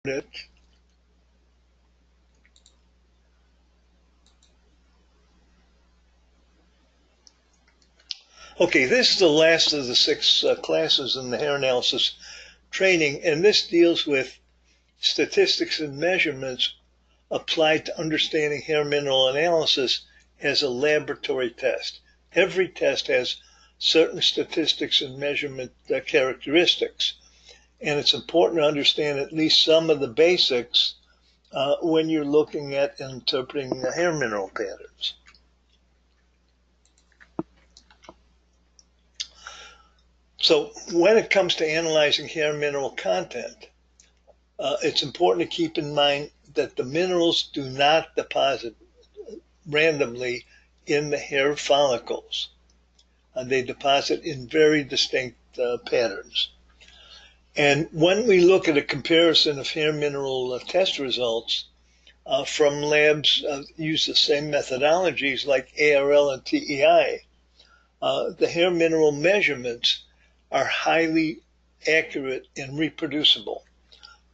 it. Okay, this is the last of the six classes in the hair analysis training, and this deals with statistics and measurements applied to understanding hair mineral analysis as a laboratory test. Every test has certain statistics and measurement characteristics, and it's important to understand at least some of the basics when you're looking at interpreting hair mineral patterns. So when it comes to analyzing hair mineral content, it's important to keep in mind that the minerals do not deposit randomly in the hair follicles. They deposit in very distinct patterns. And when we look at a comparison of hair mineral test results from labs use the same methodologies like ARL and TEI, the hair mineral measurements are highly accurate and reproducible.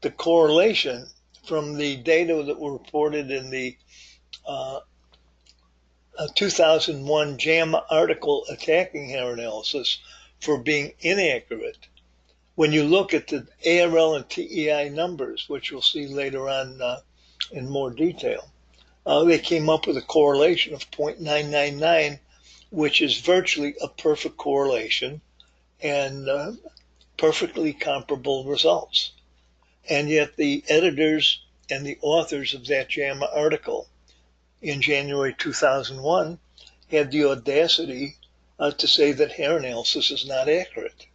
The correlation from the data that were reported in the 2001 JAMA article attacking hair analysis for being inaccurate, when you look at the ARL and TEI numbers, which we'll see later on in more detail, they came up with a correlation of 0.999, which is virtually a perfect correlation and perfectly comparable results. And yet the editors and the authors of that JAMA article in January 2001 had the audacity to say that hair analysis is not accurate.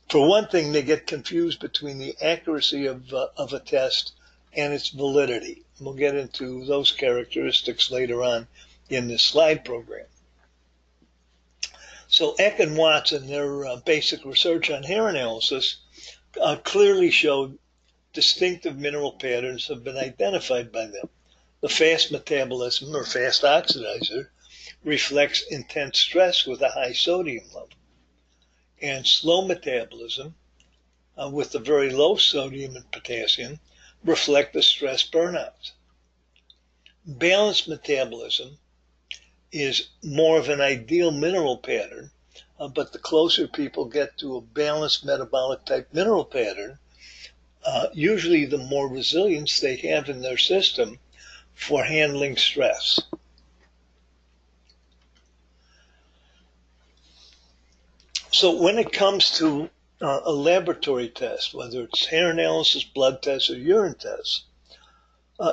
For one thing, they get confused between the accuracy of a test and its validity. We'll get into those characteristics later on in this slide program. So Eck and Watson, their basic research on hair analysis clearly showed distinctive mineral patterns have been identified by them. The fast metabolism, or fast oxidizer, reflects intense stress with a high sodium level. And slow metabolism, with the very low sodium and potassium, reflect the stress burnout. Balanced metabolism is more of an ideal mineral pattern, but the closer people get to a balanced metabolic type mineral pattern, usually the more resilience they have in their system for handling stress. So when it comes to a laboratory test, whether it's hair analysis, blood tests, or urine tests,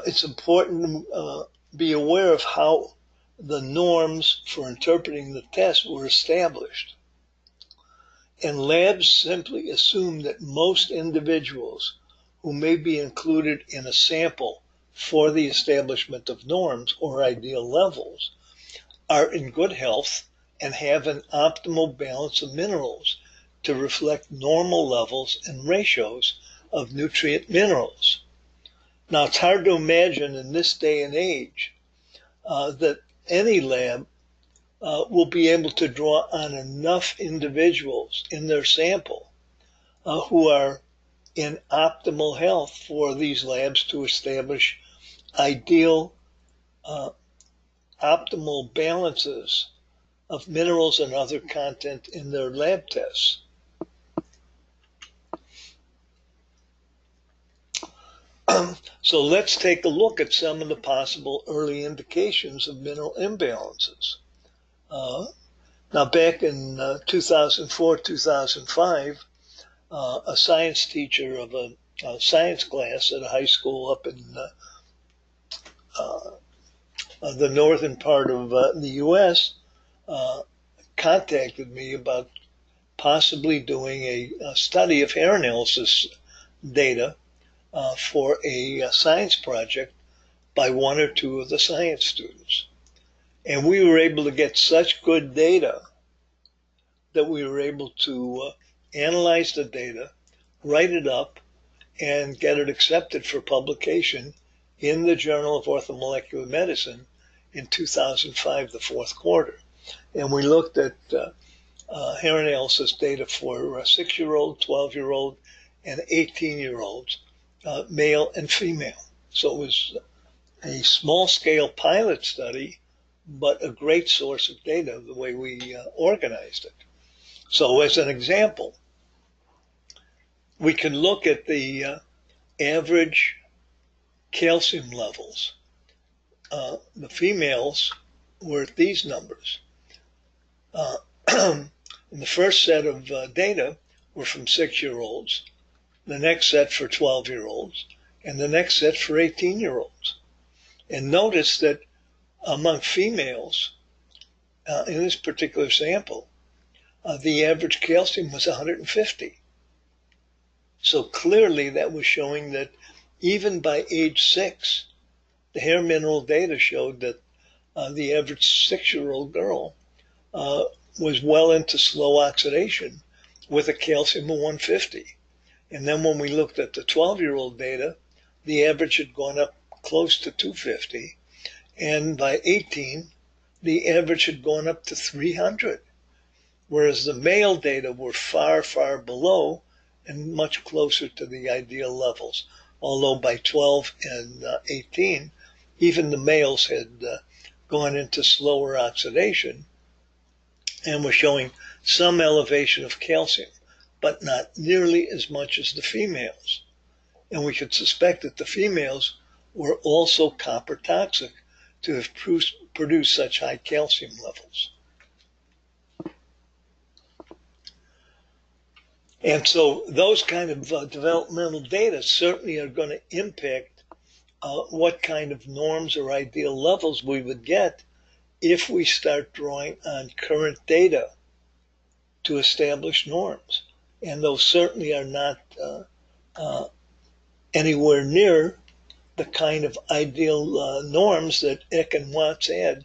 it's important to be aware of how the norms for interpreting the test were established. And labs simply assume that most individuals who may be included in a sample for the establishment of norms or ideal levels are in good health and have an optimal balance of minerals to reflect normal levels and ratios of nutrient minerals. Now, it's hard to imagine in this day and age that any lab will be able to draw on enough individuals in their sample who are in optimal health for these labs to establish ideal, optimal balances of minerals and other content in their lab tests. So let's take a look at some of the possible early indications of mineral imbalances. Now, back in 2004, 2005, a science teacher of a science class at a high school up in the northern part of the U.S. Contacted me about possibly doing a study of hair analysis data for a science project by one or two of the science students. And we were able to get such good data that we were able to analyze the data, write it up, and get it accepted for publication in the Journal of Orthomolecular Medicine in 2005, the fourth quarter. And we looked at hair analysis data for 6-year-old, 12-year-old, and 18-year-olds male and female. So it was a small-scale pilot study, but a great source of data the way we organized it. So as an example, we can look at the average calcium levels. The females were at these numbers. And the first set of data were from 6-year-olds, the next set for 12-year-olds, and the next set for 18-year-olds. And notice that among females, in this particular sample, the average calcium was 150. So clearly that was showing that even by age 6, the hair mineral data showed that the average 6-year-old girl was well into slow oxidation with a calcium of 150. And then when we looked at the 12-year-old data, the average had gone up close to 250. And by 18, the average had gone up to 300. Whereas the male data were far, far below and much closer to the ideal levels. Although by 12 and 18, even the males had gone into slower oxidation and were showing some elevation of calcium, but not nearly as much as the females. And we could suspect that the females were also copper toxic to have produced such high calcium levels. And so those kind of developmental data certainly are going to impact what kind of norms or ideal levels we would get if we start drawing on current data to establish norms. And those certainly are not anywhere near the kind of ideal norms that Eck and Watts had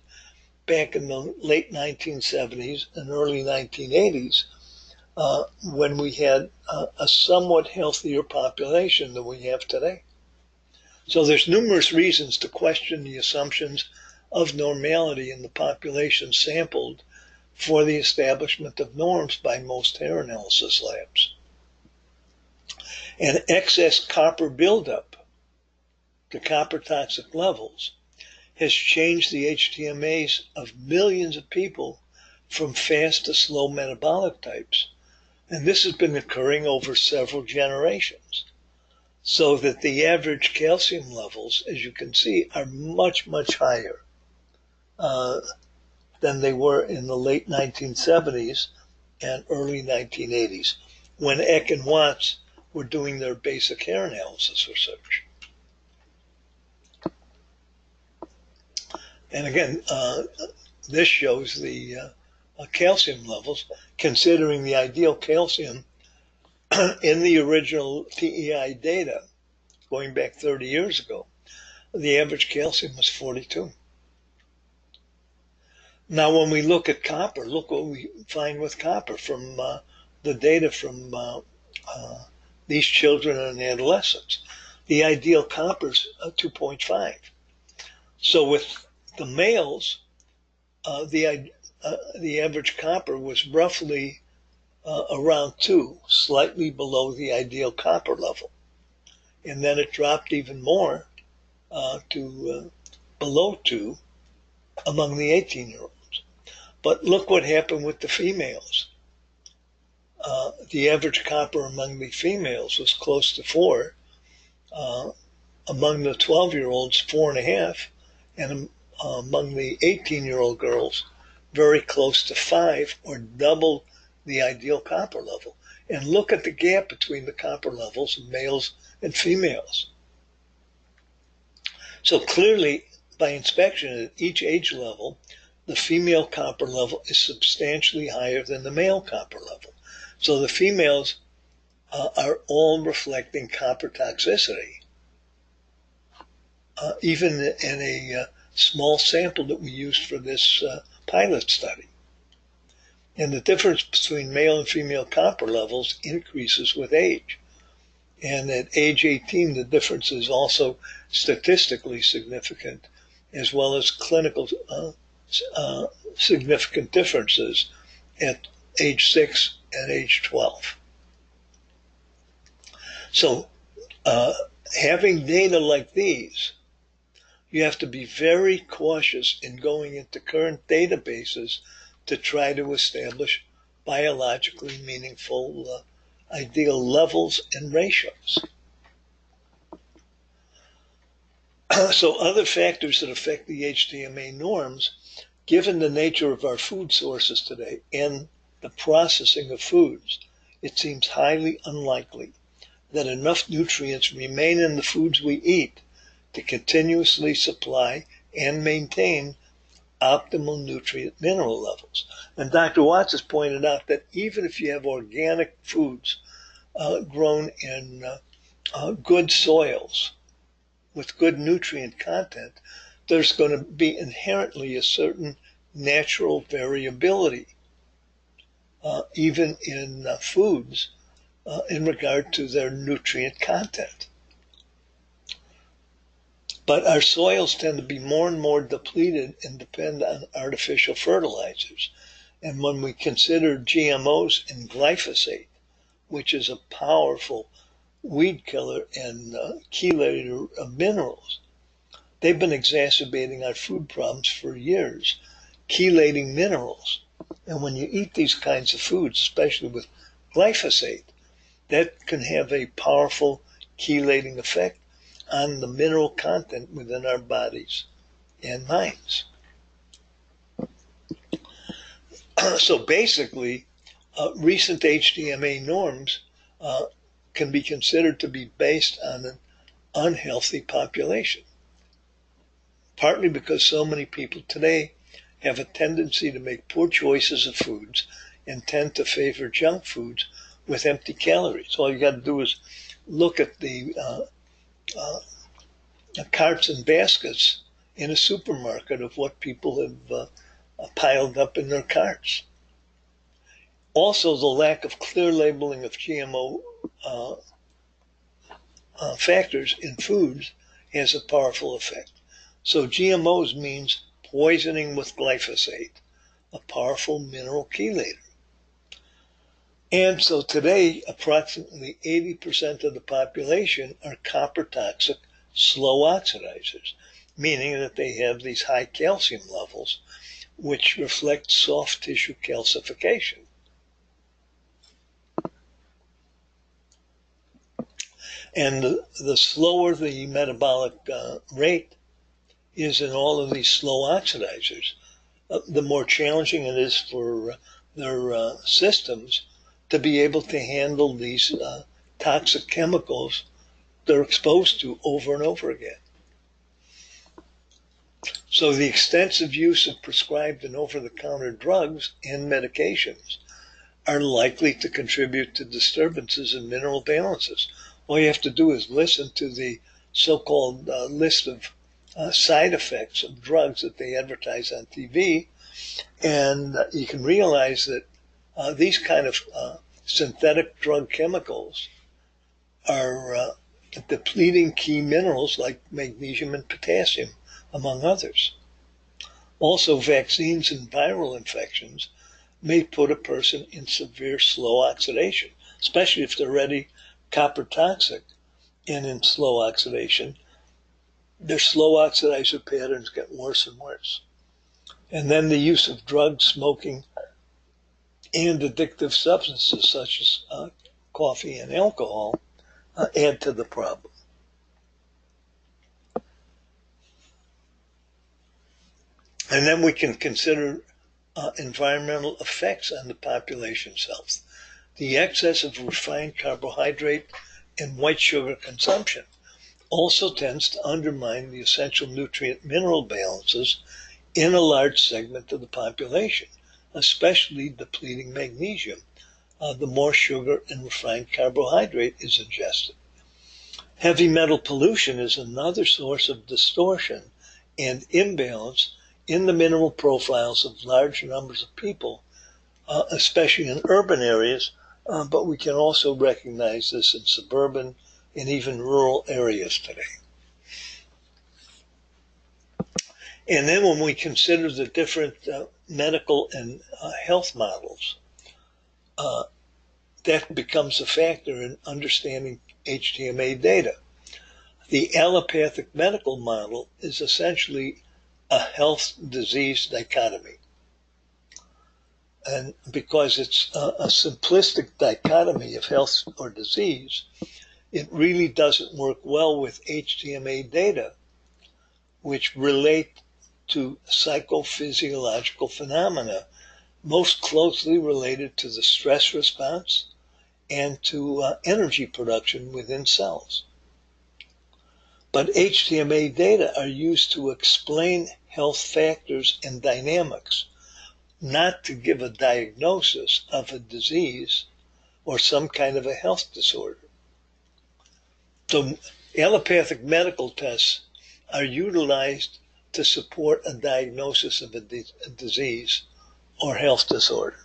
back in the late 1970s and early 1980s, when we had a somewhat healthier population than we have today. So there's numerous reasons to question the assumptions of normality in the population sampled for the establishment of norms by most hair analysis labs. And excess copper buildup to copper toxic levels has changed the HTMAs of millions of people from fast to slow metabolic types. And this has been occurring over several generations. So that the average calcium levels, as you can see, are much, much higher than they were in the late 1970s and early 1980s, when Eck and Watts were doing their basic hair analysis research. And again, this shows the calcium levels, considering the ideal calcium in the original TEI data, going back 30 years ago, the average calcium was 42. Now, when we look at copper, look what we find with copper from the data from these children and adolescents. The ideal copper is 2.5. So with the males, the average copper was roughly around 2, slightly below the ideal copper level. And then it dropped even more to below 2 among the 18-year-olds. But look what happened with the females. The average copper among the females was close to 4. Among the 12-year-olds, 4.5. And among the 18-year-old girls, very close to 5, or double the ideal copper level. And look at the gap between the copper levels of males and females. So clearly, by inspection at each age level, the female copper level is substantially higher than the male copper level. So the females are all reflecting copper toxicity, even in a small sample that we used for this pilot study. And the difference between male and female copper levels increases with age. And at age 18, the difference is also statistically significant, as well as clinical significant differences at age 6 and age 12. So Having data like these, you have to be very cautious in going into current databases to try to establish biologically meaningful ideal levels and ratios. So other factors that affect the HTMA norms, given the nature of our food sources today and the processing of foods, it seems highly unlikely that enough nutrients remain in the foods we eat to continuously supply and maintain optimal nutrient mineral levels. And Dr. Watts has pointed out that even if you have organic foods grown in good soils with good nutrient content, there's going to be inherently a certain natural variability, even in foods, in regard to their nutrient content. But our soils tend to be more and more depleted and depend on artificial fertilizers. And when we consider GMOs and glyphosate, which is a powerful weed killer and chelator of minerals, they've been exacerbating our food problems for years, chelating minerals. And when you eat these kinds of foods, especially with glyphosate, that can have a powerful chelating effect on the mineral content within our bodies and minds. So basically, recent HTMA norms can be considered to be based on an unhealthy population, partly because so many people today have a tendency to make poor choices of foods and tend to favor junk foods with empty calories. All you got to do is look at the carts and baskets in a supermarket of what people have piled up in their carts. Also, the lack of clear labeling of GMO factors in foods has a powerful effect. So GMOs means poisoning with glyphosate, a powerful mineral chelator. And so today, approximately 80% of the population are copper toxic slow oxidizers, meaning that they have these high calcium levels, which reflect soft tissue calcification. And the slower the metabolic rate is in all of these slow oxidizers, the more challenging it is for their systems to be able to handle these toxic chemicals they're exposed to over and over again. So the extensive use of prescribed and over-the-counter drugs and medications are likely to contribute to disturbances in mineral balances. All you have to do is listen to the so-called list of side effects of drugs that they advertise on TV, and you can realize that these kind of synthetic drug chemicals are depleting key minerals like magnesium and potassium, among others. Also, vaccines and viral infections may put a person in severe slow oxidation, especially if they're already copper toxic and in slow oxidation. Their slow oxidizer patterns get worse and worse. And then the use of drugs, smoking, and addictive substances such as coffee and alcohol add to the problem. And then we can consider environmental effects on the population's health. The excess of refined carbohydrate and white sugar consumption also tends to undermine the essential nutrient mineral balances in a large segment of the population, especially depleting magnesium, the more sugar and refined carbohydrate is ingested. Heavy metal pollution is another source of distortion and imbalance in the mineral profiles of large numbers of people, especially in urban areas, but we can also recognize this in suburban and even rural areas today. And then when we consider the different medical and health models, that becomes a factor in understanding HTMA data. The allopathic medical model is essentially a health-disease dichotomy. And because it's a simplistic dichotomy of health or disease, it really doesn't work well with HTMA data, which relate to psychophysiological phenomena most closely related to the stress response and to energy production within cells. But HTMA data are used to explain health factors and dynamics, not to give a diagnosis of a disease or some kind of a health disorder. So allopathic medical tests are utilized to support a diagnosis of a disease or health disorder.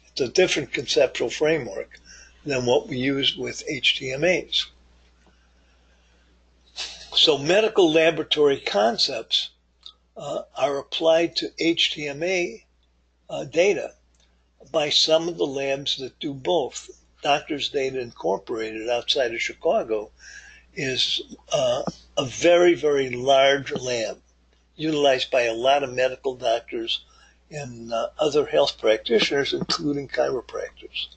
It's a different conceptual framework than what we use with HTMAs. So medical laboratory concepts are applied to HTMA data by some of the labs that do both. Doctors Data Incorporated outside of Chicago is a very, very large lab utilized by a lot of medical doctors and other health practitioners, including chiropractors.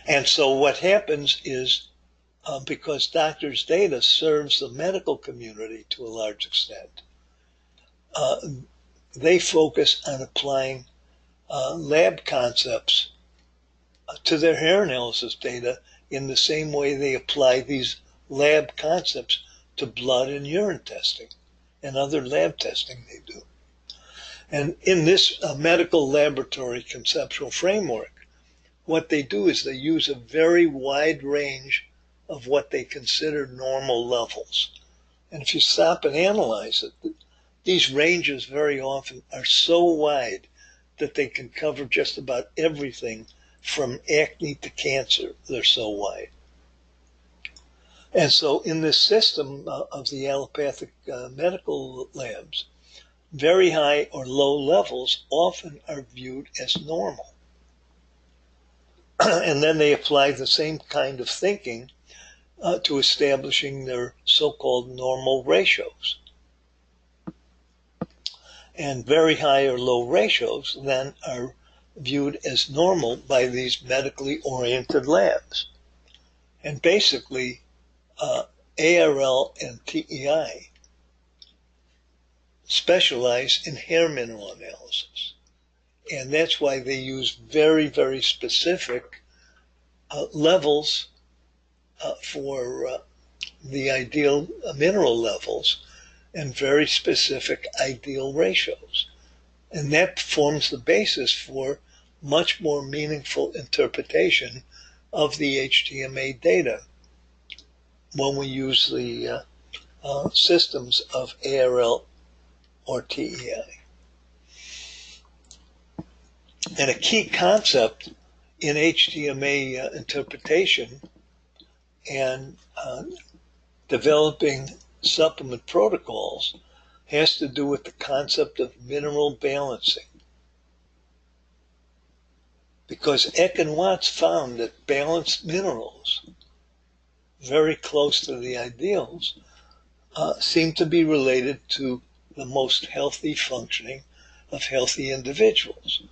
And so what happens is, because Doctors Data serves the medical community to a large extent, they focus on applying lab concepts to their hair analysis data in the same way they apply these lab concepts to blood and urine testing and other lab testing they do. And in this medical laboratory conceptual framework, what they do is they use a very wide range of what they consider normal levels. And if you stop and analyze it, these ranges very often are so wide that they can cover just about everything from acne to cancer. They're so wide. And so in this system of the allopathic medical labs, very high or low levels often are viewed as normal. And then they apply the same kind of thinking to establishing their so-called normal ratios. And very high or low ratios then are viewed as normal by these medically oriented labs. And basically, ARL and TEI specialize in hair mineral analysis. And that's why they use very, very specific levels for the ideal mineral levels and very specific ideal ratios. And that forms the basis for much more meaningful interpretation of the HTMA data when we use the systems of ARL or TEI. And a key concept in HTMA interpretation and developing supplement protocols has to do with the concept of mineral balancing. Because Eck and Watts found that balanced minerals, very close to the ideals, seem to be related to the most healthy functioning of healthy individuals.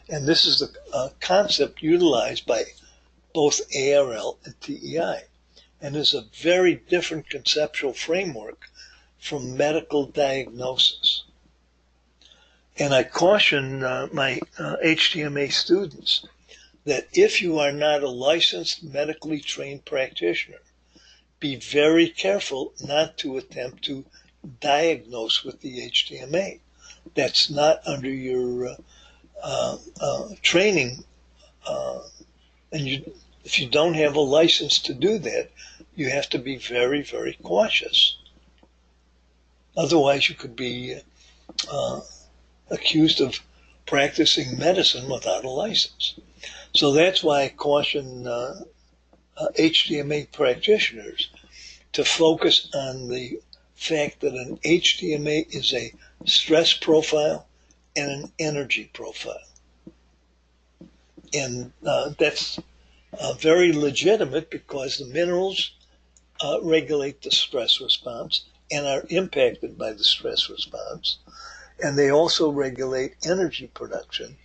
And this is the concept utilized by both ARL and TEI, and is a very different conceptual framework from medical diagnosis. And I caution my HTMA students that if you are not a licensed medically trained practitioner, be very careful not to attempt to diagnose with the HTMA. That's not under your training, and if you don't have a license to do that, you have to be very, very cautious. Otherwise, you could be accused of practicing medicine without a license. So that's why I caution HTMA practitioners to focus on the fact that an HTMA is a stress profile and an energy profile. And that's very legitimate because the minerals regulate the stress response and are impacted by the stress response. And they also regulate energy production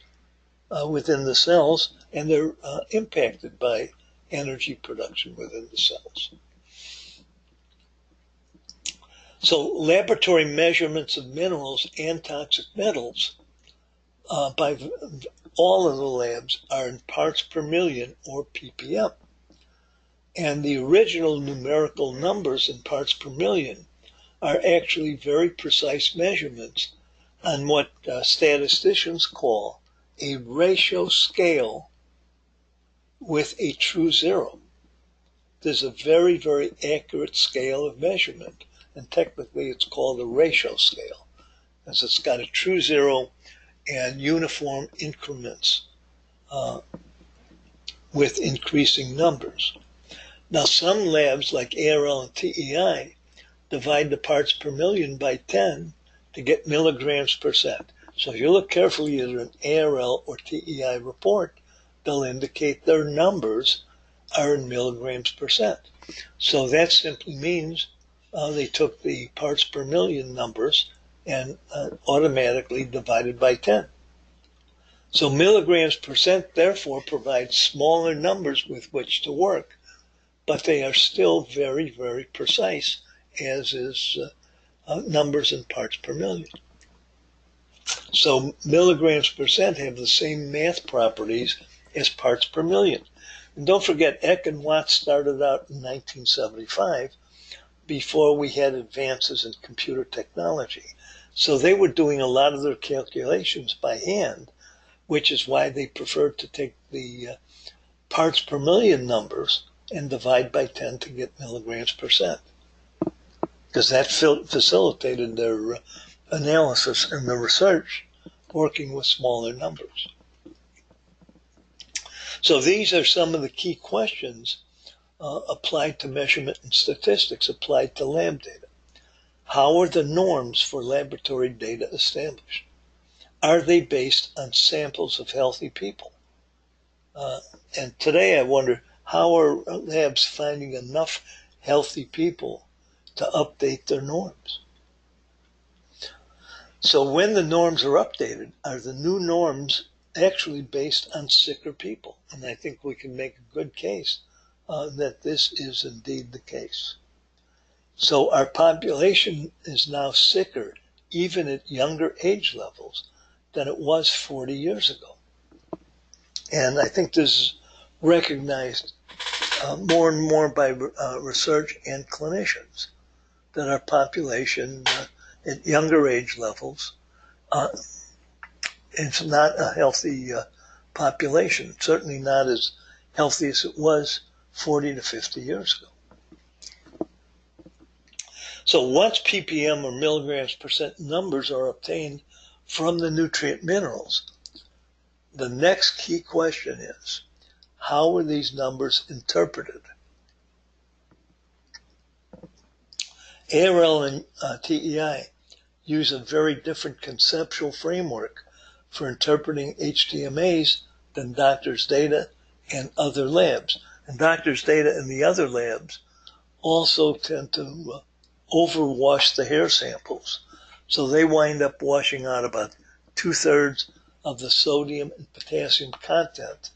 within the cells, and they're impacted by energy production within the cells. So laboratory measurements of minerals and toxic metals by all of the labs are in parts per million, or ppm. And the original numerical numbers in parts per million are actually very precise measurements on what statisticians call a ratio scale with a true zero. There's a very, very accurate scale of measurement, and technically it's called a ratio scale, as it's got a true zero and uniform increments with increasing numbers. Now, some labs like ARL and TEI divide the parts per million by 10 to get milligrams percent. So if you look carefully at an ARL or TEI report, they'll indicate their numbers are in milligrams percent. So that simply means they took the parts per million numbers and automatically divided by 10. So milligrams percent therefore provides smaller numbers with which to work, but they are still very, very precise, as is numbers in parts per million. So milligrams percent have the same math properties as parts per million. And don't forget, Eck and Watts started out in 1975 before we had advances in computer technology. So they were doing a lot of their calculations by hand, which is why they preferred to take the parts per million numbers and divide by 10 to get milligrams percent, because that facilitated their analysis and the research working with smaller numbers. So these are some of the key questions applied to measurement and statistics applied to lab data. How are the norms for laboratory data established? Are they based on samples of healthy people? And today I wonder, how are labs finding enough healthy people to update their norms? So when the norms are updated, are the new norms actually based on sicker people? And I think we can make a good case that this is indeed the case. So our population is now sicker, even at younger age levels, than it was 40 years ago. And I think this is recognized more and more by research and clinicians, that our population at younger age levels, it's not a healthy population, certainly not as healthy as it was 40 to 50 years ago. So once ppm or milligrams percent numbers are obtained from the nutrient minerals, the next key question is, how are these numbers interpreted? ARL and TEI use a very different conceptual framework for interpreting HTMAs than doctors' data and other labs. And doctors' data and the other labs also tend to overwash the hair samples. So they wind up washing out about 2/3 of the sodium and potassium content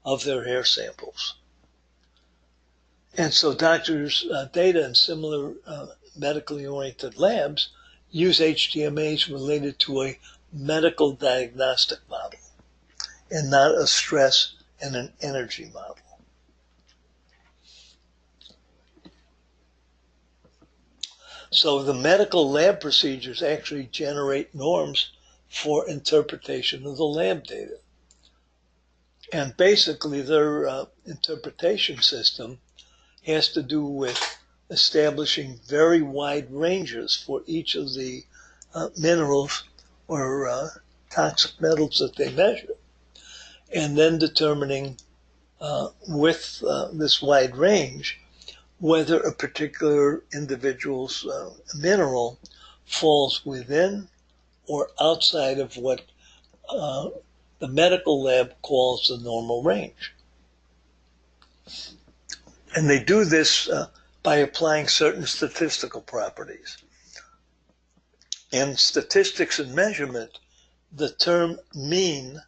of their hair samples. And so doctors' data and similar medically oriented labs use HTMAs related to a medical diagnostic model and not a stress and an energy model. So the medical lab procedures actually generate norms for interpretation of the lab data. And basically their interpretation system has to do with establishing very wide ranges for each of the minerals or toxic metals that they measure, and then determining with this wide range whether a particular individual's mineral falls within or outside of what the medical lab calls the normal range. And they do this by applying certain statistical properties. In statistics and measurement, the term mean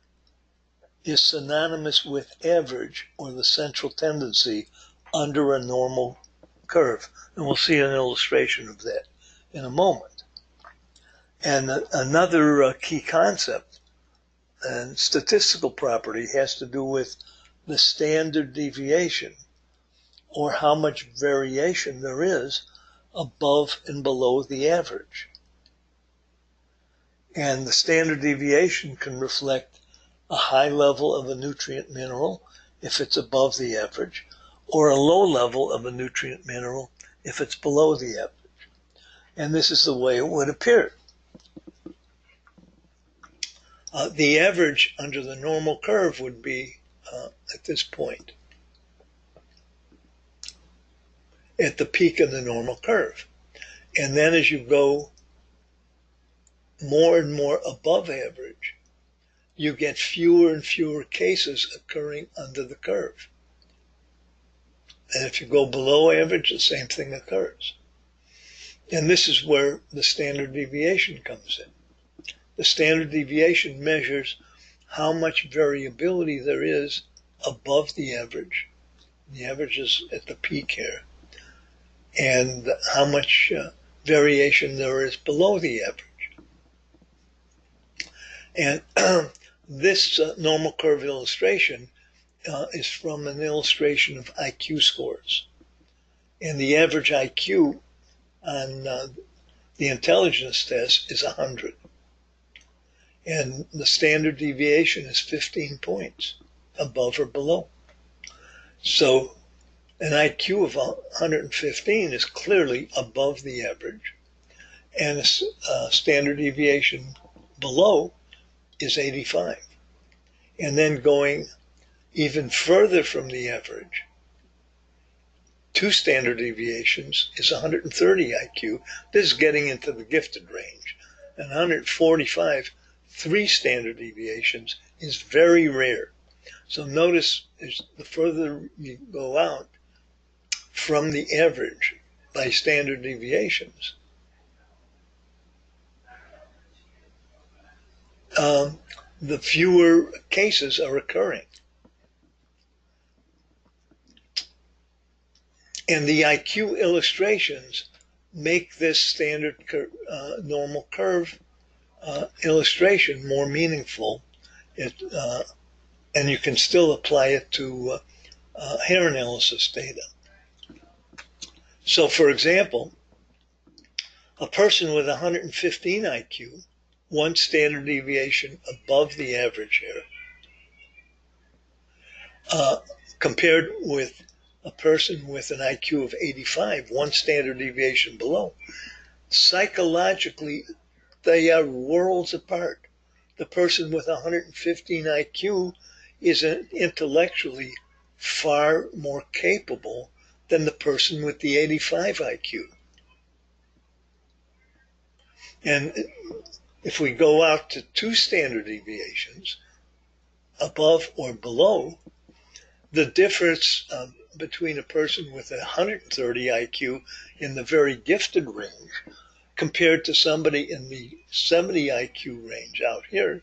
is synonymous with average or the central tendency under a normal curve. And we'll see an illustration of that in a moment. And another key concept and statistical property has to do with the standard deviation, or how much variation there is above and below the average. And the standard deviation can reflect a high level of a nutrient mineral if it's above the average, or a low level of a nutrient mineral if it's below the average. And this is the way it would appear. The average under the normal curve would be at this point, at the peak of the normal curve. And then as you go more and more above average, you get fewer and fewer cases occurring under the curve. And if you go below average, the same thing occurs. And this is where the standard deviation comes in. The standard deviation measures how much variability there is above the average. The average is at the peak here. And how much variation there is below the average. And this normal curve illustration is from an illustration of IQ scores. And the average IQ on the intelligence test is 100. And the standard deviation is 15 points, above or below. So an IQ of 115 is clearly above the average, and a standard deviation below is 85. And then going even further from the average, 2 standard deviations is 130 IQ. This is getting into the gifted range. And 145, 3 standard deviations is very rare. So notice the further you go out from the average by standard deviations, the fewer cases are occurring. And the IQ illustrations make this standard normal curve illustration more meaningful. And you can still apply it to hair analysis data. So for example, a person with 115 IQ, 1 standard deviation above the average here, compared with a person with an IQ of 85, 1 standard deviation below, psychologically, they are worlds apart. The person with 115 IQ is intellectually far more capable than the person with the 85 IQ. And if we go out to 2 standard deviations, above or below, the difference between a person with 130 IQ in the very gifted range compared to somebody in the 70 IQ range out here,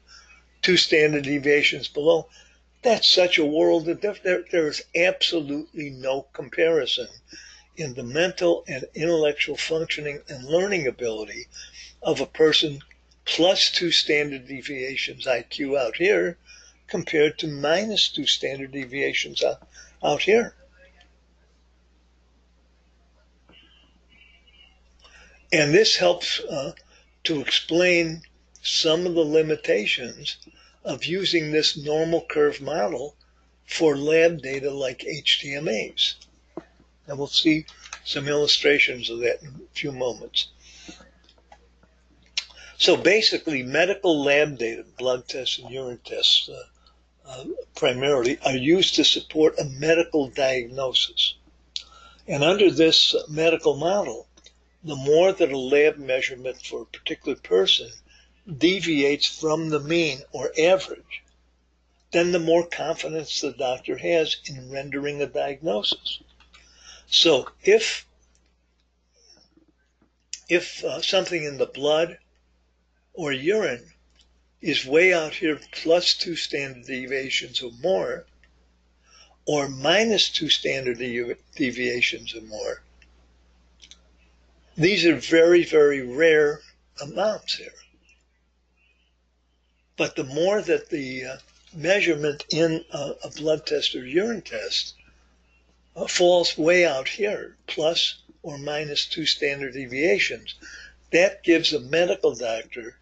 2 standard deviations below, that's such a world of difference. There is absolutely no comparison in the mental and intellectual functioning and learning ability of a person plus 2 standard deviations IQ out here compared to minus 2 standard deviations out here. And this helps to explain some of the limitations of using this normal curve model for lab data like HTMAs. And we'll see some illustrations of that in a few moments. So basically, medical lab data, blood tests and urine tests primarily, are used to support a medical diagnosis. And under this medical model, the more that a lab measurement for a particular person deviates from the mean or average, then the more confidence the doctor has in rendering a diagnosis. So if if something in the blood or urine is way out here plus 2 standard deviations or more, or minus 2 standard deviations or more, these are very, very rare amounts here. But the more that the measurement in a blood test or urine test falls way out here, plus or minus 2 standard deviations, that gives a medical doctor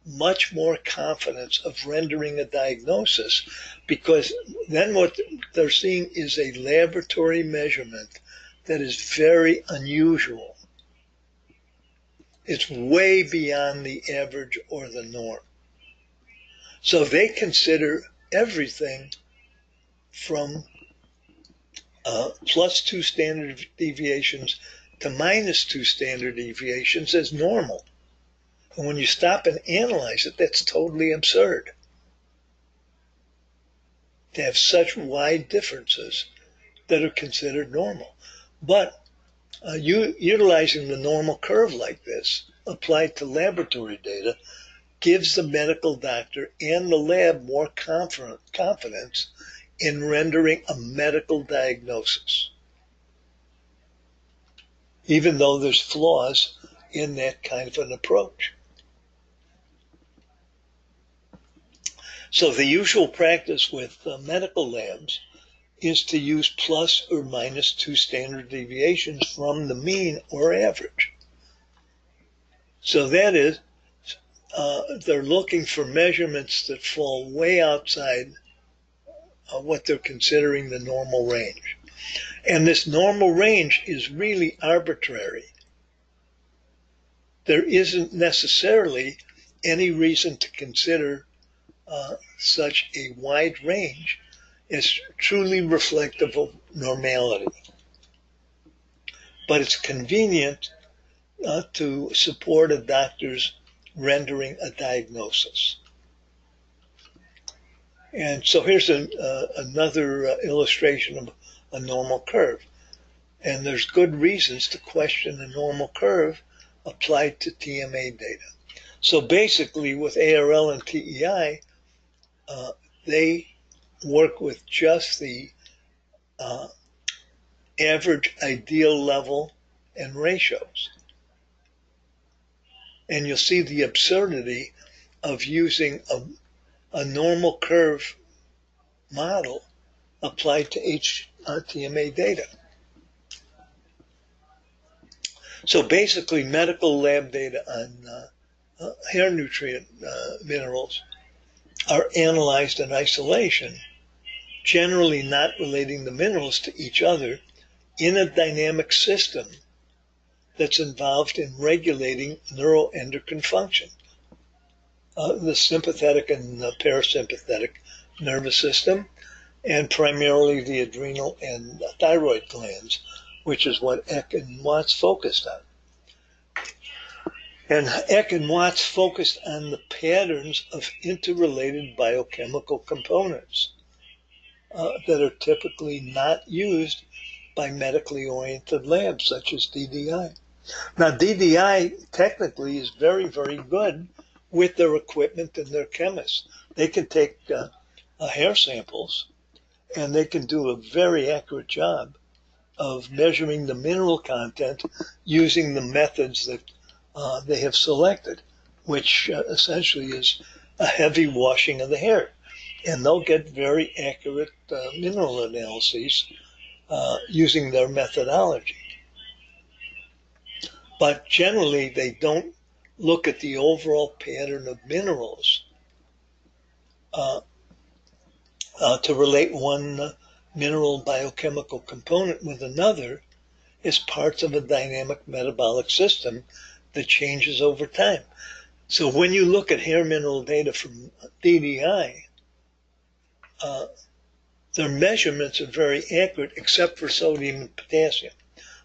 much more confidence of rendering a diagnosis, because then what they're seeing is a laboratory measurement that is very unusual. It's way beyond the average or the norm. So they consider everything from plus 2 standard deviations to minus 2 standard deviations as normal. And when you stop and analyze it, that's totally absurd to have such wide differences that are considered normal. But utilizing the normal curve like this applied to laboratory data gives the medical doctor and the lab more confidence in rendering a medical diagnosis, even though there's flaws in that kind of an approach. So the usual practice with medical labs is to use plus or minus 2 standard deviations from the mean or average. So that is, they're looking for measurements that fall way outside what they're considering the normal range. And this normal range is really arbitrary. There isn't necessarily any reason to consider such a wide range as truly reflective of normality. But it's convenient to support a doctor's rendering a diagnosis. And so here's another illustration of a normal curve. And there's good reasons to question a normal curve applied to TMA data. So basically with ARL and TEI, they work with just the average ideal level and ratios. And you'll see the absurdity of using a normal curve model applied to TMA data. So basically medical lab data on hair nutrient minerals are analyzed in isolation, generally not relating the minerals to each other in a dynamic system that's involved in regulating neuroendocrine function, the sympathetic and the parasympathetic nervous system, and primarily the adrenal and thyroid glands, which is what Eck and Watts focused on. And Eck and Watts focused on the patterns of interrelated biochemical components that are typically not used by medically oriented labs such as DDI. Now, DDI technically is very, very good with their equipment and their chemists. They can take hair samples and they can do a very accurate job of measuring the mineral content using the methods that they have selected, which essentially is a heavy washing of the hair. And they'll get very accurate mineral analyses using their methodology. But generally, they don't look at the overall pattern of minerals to relate one mineral biochemical component with another as parts of a dynamic metabolic system that changes over time. So when you look at hair mineral data from DDI, their measurements are very accurate except for sodium and potassium.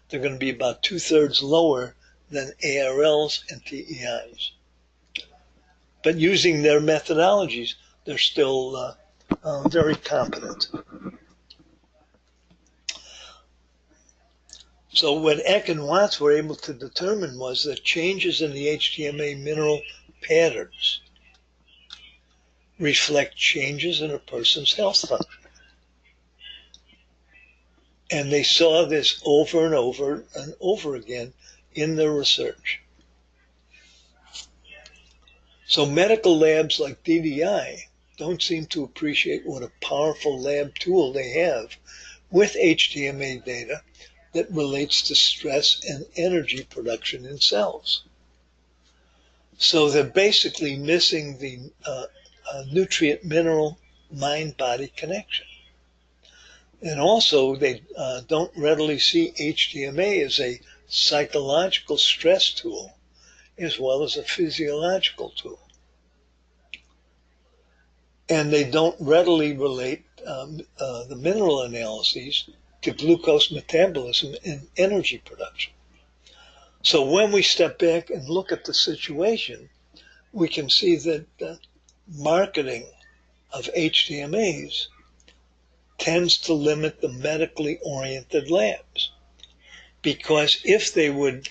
They're going to be about 2/3 lower than ARLs and TEIs. But using their methodologies, they're still very competent. So what Eck and Watts were able to determine was that changes in the HTMA mineral patterns reflect changes in a person's health function. And they saw this over and over and over again in their research. So medical labs like DDI don't seem to appreciate what a powerful lab tool they have with HTMA data that relates to stress and energy production in cells. So they're basically missing the nutrient mineral mind body connection. And also they don't readily see HTMA as a psychological stress tool as well as a physiological tool. And they don't readily relate the mineral analyses to glucose metabolism and energy production. So when we step back and look at the situation, we can see that marketing of HTMAs tends to limit the medically oriented labs, because if they would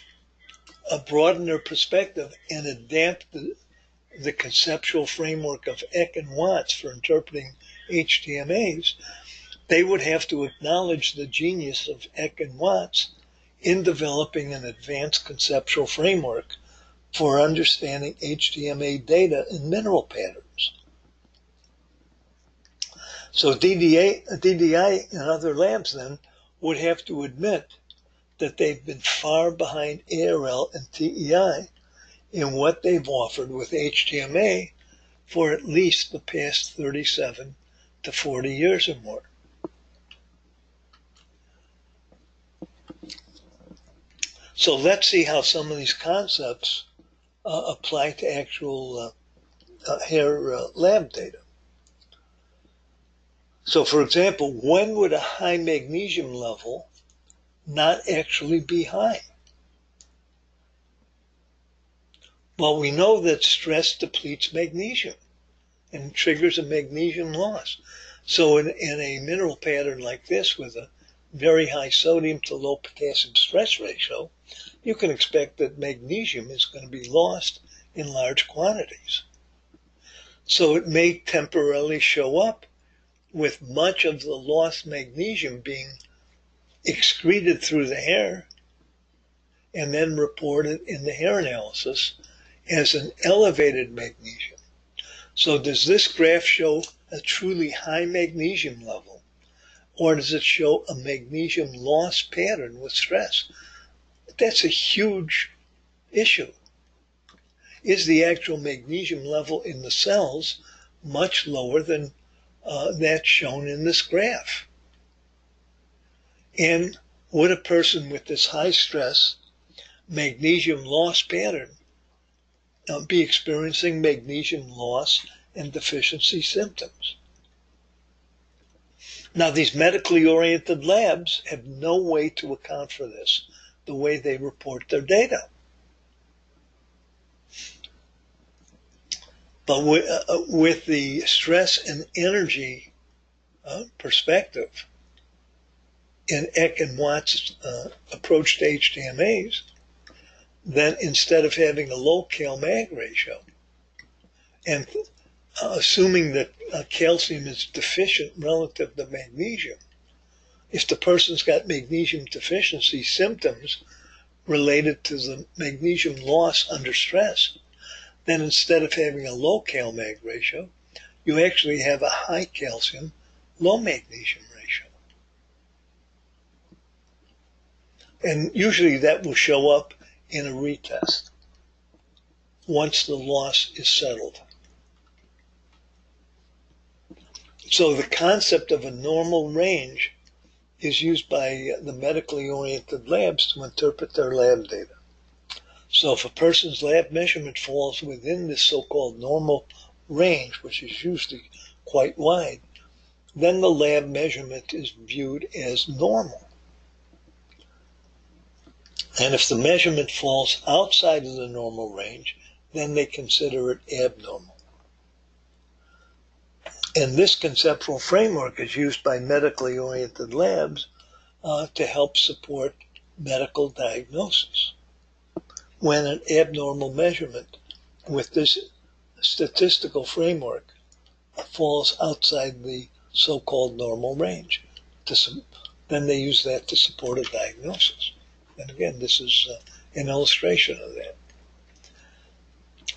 broaden their perspective and adapt the conceptual framework of Eck and Watts for interpreting HTMAs, they would have to acknowledge the genius of Eck and Watts in developing an advanced conceptual framework for understanding HTMA data and mineral patterns. So DDI and other labs then would have to admit that they've been far behind ARL and TEI in what they've offered with HTMA for at least the past 37 to 40 years or more. So let's see how some of these concepts apply to actual hair lab data. So for example, when would a high magnesium level not actually be high? Well, we know that stress depletes magnesium and triggers a magnesium loss. So in a mineral pattern like this with a very high sodium to low potassium stress ratio, you can expect that magnesium is going to be lost in large quantities. So it may temporarily show up with much of the lost magnesium being excreted through the hair and then reported in the hair analysis as an elevated magnesium. So does this graph show a truly high magnesium level, or does it show a magnesium loss pattern with stress? That's a huge issue. Is the actual magnesium level in the cells much lower than that shown in this graph? And would a person with this high stress magnesium loss pattern be experiencing magnesium loss and deficiency symptoms? Now, these medically oriented labs have no way to account for this, the way they report their data. But with the stress and energy perspective in Eck and Watts' approach to HTMAs, then instead of having a low cal-mag ratio and assuming that calcium is deficient relative to magnesium, if the person's got magnesium deficiency symptoms related to the magnesium loss under stress, then instead of having a low cal-mag ratio, you actually have a high calcium, low magnesium ratio. And usually that will show up in a retest once the loss is settled. So the concept of a normal range is used by the medically oriented labs to interpret their lab data. So if a person's lab measurement falls within this so-called normal range, which is usually quite wide, then the lab measurement is viewed as normal. And if the measurement falls outside of the normal range, then they consider it abnormal. And this conceptual framework is used by medically oriented labs to help support medical diagnosis when an abnormal measurement with this statistical framework falls outside the so-called normal range. Then they use that to support a diagnosis. And again, this is an illustration of that.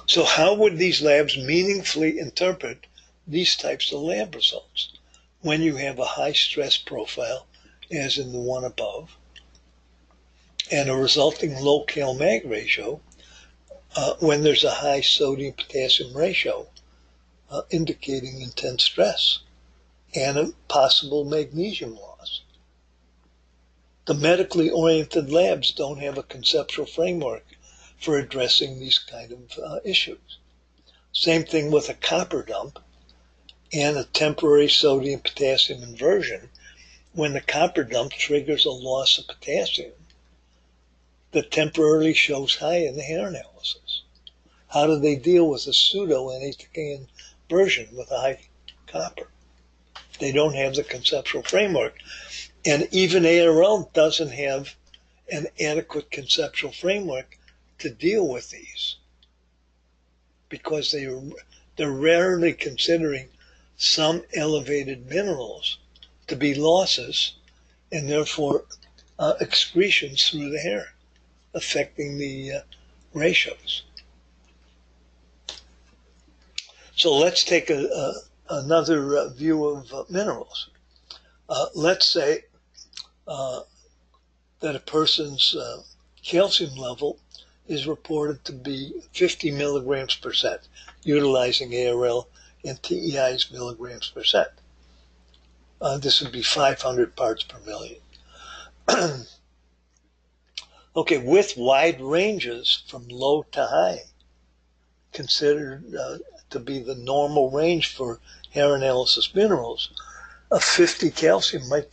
So how would these labs meaningfully interpret these types of lab results when you have a high stress profile, as in the one above, and a resulting low Cal-Mag ratio when there's a high sodium-potassium ratio indicating intense stress and a possible magnesium loss? The medically oriented labs don't have a conceptual framework for addressing these kind of issues. Same thing with a copper dump and a temporary sodium-potassium inversion. When the copper dump triggers a loss of potassium that temporarily shows high in the hair analysis. How do they deal with a pseudo-NH2K inversion with a high copper? They don't have the conceptual framework. And even ARL doesn't have an adequate conceptual framework to deal with these because they're rarely considering some elevated minerals to be losses and therefore excretions through the hair, affecting the ratios. So let's take another view of minerals. Let's say that a person's calcium level is reported to be 50 milligrams percent, utilizing ARL and TEI's milligrams percent. This would be 500 parts per million. Okay, with wide ranges from low to high, considered to be the normal range for hair analysis minerals, a 50 calcium might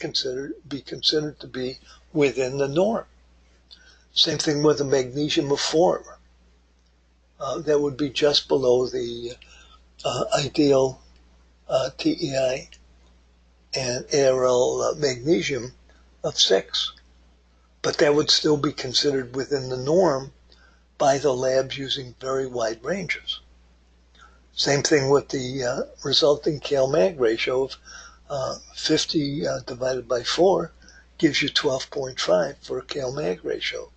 be considered to be within the norm. Same thing with a magnesium of 4. That would be just below the ideal TEI and ARL magnesium of 6. But that would still be considered within the norm by the labs using very wide ranges. Same thing with the resulting Cal-Mag ratio of 50 divided by 4 gives you 12.5 for a Cal-Mag ratio.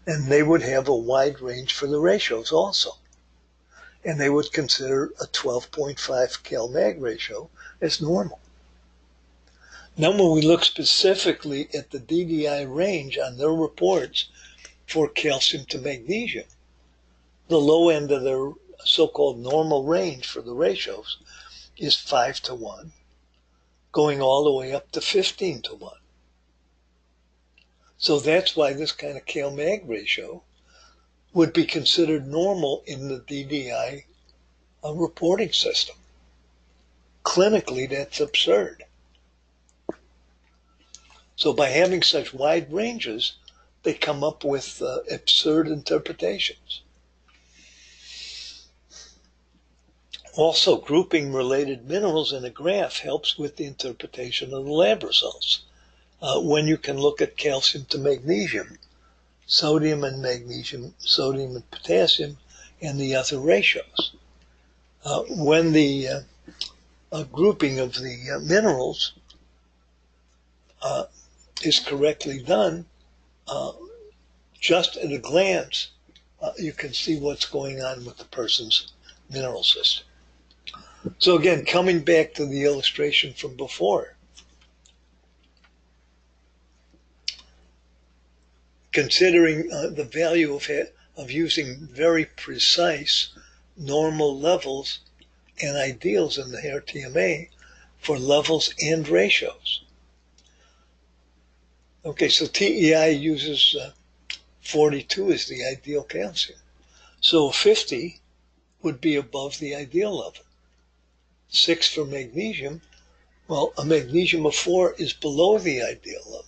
And they would have a wide range for the ratios also. And they would consider a 12.5 Cal-Mag ratio as normal. Now when we look specifically at the DDI range on their reports for calcium to magnesium, the low end of their so-called normal range for the ratios is 5:1, going all the way up to 15:1. So that's why this kind of Cal-Mag ratio would be considered normal in the DDI reporting system. Clinically, that's absurd. So by having such wide ranges, they come up with absurd interpretations. Also, grouping related minerals in a graph helps with the interpretation of the lab results. When you can look at calcium to magnesium, sodium and magnesium, sodium and potassium, and the other ratios. When the grouping of the minerals is correctly done, just at a glance, you can see what's going on with the person's mineral system. So again, coming back to the illustration from before, considering the value of using very precise normal levels and ideals in the hair TMA for levels and ratios. Okay, so TEI uses 42 as the ideal calcium. So 50 would be above the ideal level. 6 for magnesium, well, a magnesium of 4 is below the ideal level.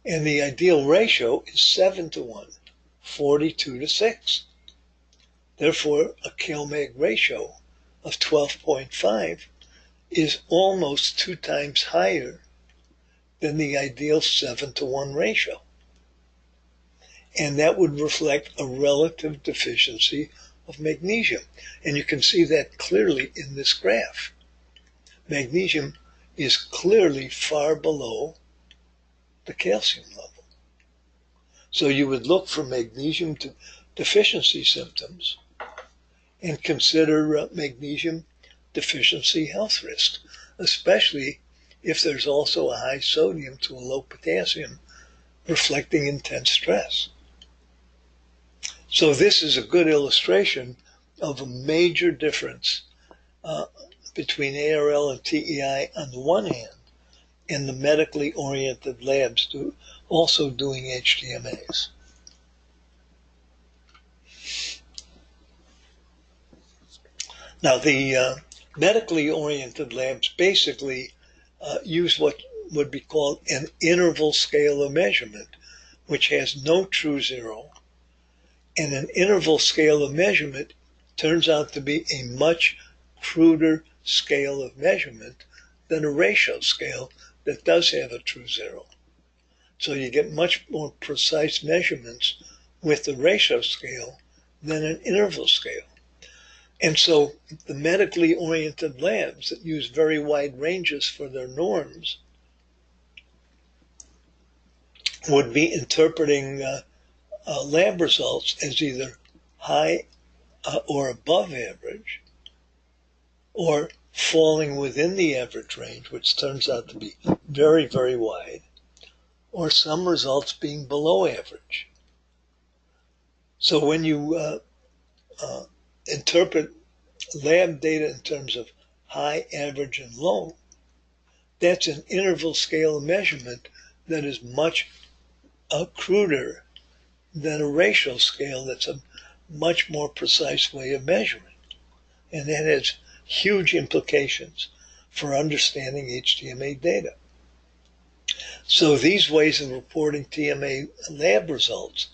And the ideal ratio is 7:1, 42:6. Therefore, a Cal-Mag ratio of 12.5 is almost 2 times higher than the ideal 7-to-1 ratio. And that would reflect a relative deficiency of magnesium. And you can see that clearly in this graph. Magnesium is clearly far below the calcium level. So you would look for magnesium deficiency symptoms and consider magnesium deficiency health risk, especially if there's also a high sodium to a low potassium reflecting intense stress. So this is a good illustration of a major difference between ARL and TEI on the one hand, and the medically oriented labs also doing HTMAs. Now the medically oriented labs basically use what would be called an interval scale of measurement, which has no true zero. And an interval scale of measurement turns out to be a much cruder scale of measurement than a ratio scale that does have a true zero. So you get much more precise measurements with the ratio scale than an interval scale. And so the medically oriented labs that use very wide ranges for their norms would be interpreting lab results as either high or above average, or falling within the average range, which turns out to be very, very wide, or some results being below average. So when you interpret lab data in terms of high, average, and low, that's an interval scale of measurement that is much cruder than a ratio scale that's a much more precise way of measuring. And that has huge implications for understanding HTMA data. So these ways of reporting TMA lab results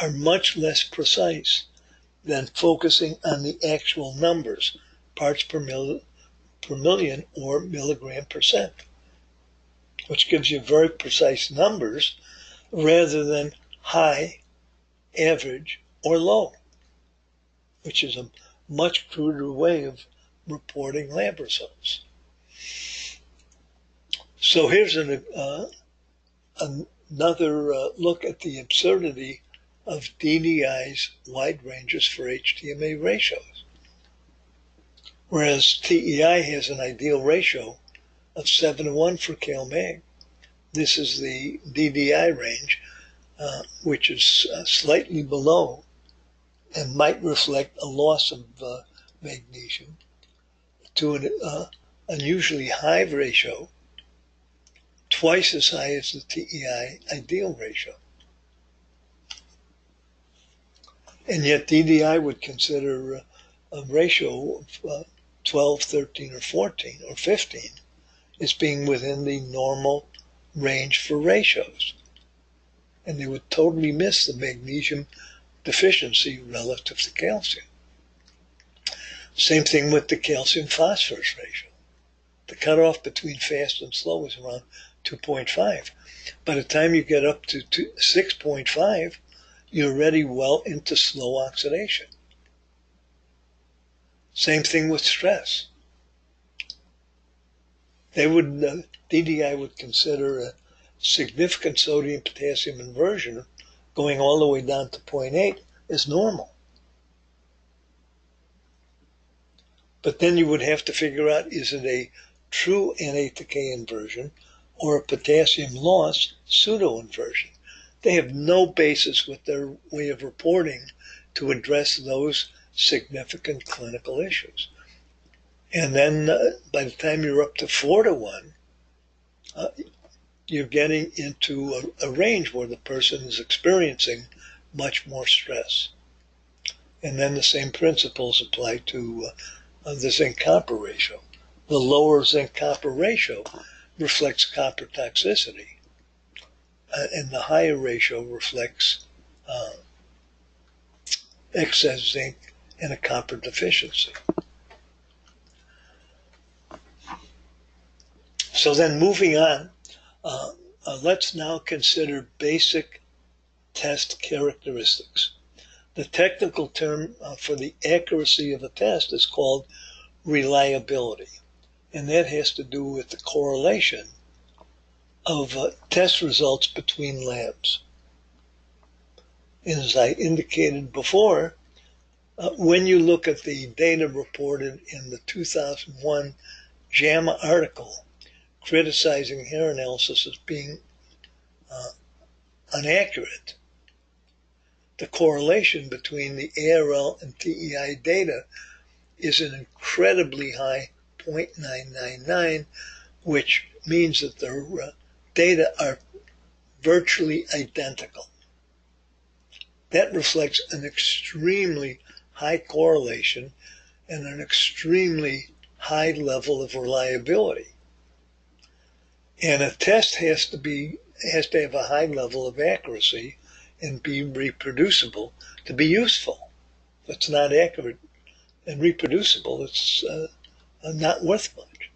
are much less precise than focusing on the actual numbers, parts per million or milligram percent, which gives you very precise numbers rather than high, average, or low, which is a much cruder way of reporting lab results. So here's another look at the absurdity of DDI's wide ranges for HTMA ratios. Whereas TEI has an ideal ratio of 7-to-1 for CalMag, this is the DDI range, which is slightly below and might reflect a loss of magnesium to an unusually high ratio, twice as high as the TEI ideal ratio. And yet DDI would consider a ratio of 12, 13, or 14, or 15 as being within the normal range for ratios. And they would totally miss the magnesium deficiency relative to calcium. Same thing with the calcium phosphorus ratio. The cutoff between fast and slow is around 2.5. By the time you get up to 6.5, you're already well into slow oxidation. Same thing with stress. DDI would consider a significant sodium potassium inversion going all the way down to 0.8 as normal. But then you would have to figure out, is it a true Na to K inversion or a potassium loss pseudo-inversion? They have no basis with their way of reporting to address those significant clinical issues. And then by the time you're up to 4-to-1, you're getting into a range where the person is experiencing much more stress. And then the same principles apply to the zinc-copper ratio. The lower zinc-copper ratio reflects copper toxicity, and the higher ratio reflects excess zinc and a copper deficiency. So then moving on, let's now consider basic test characteristics. The technical term for the accuracy of a test is called reliability, and that has to do with the correlation of test results between labs. And as I indicated before, when you look at the data reported in the 2001 JAMA article criticizing hair analysis as being inaccurate, the correlation between the ARL and TEI data is an incredibly high 0.999, which means that the data are virtually identical. That reflects an extremely high correlation and an extremely high level of reliability. And a test has to have a high level of accuracy and be reproducible to be useful. If it's not accurate and reproducible, it's not worth much.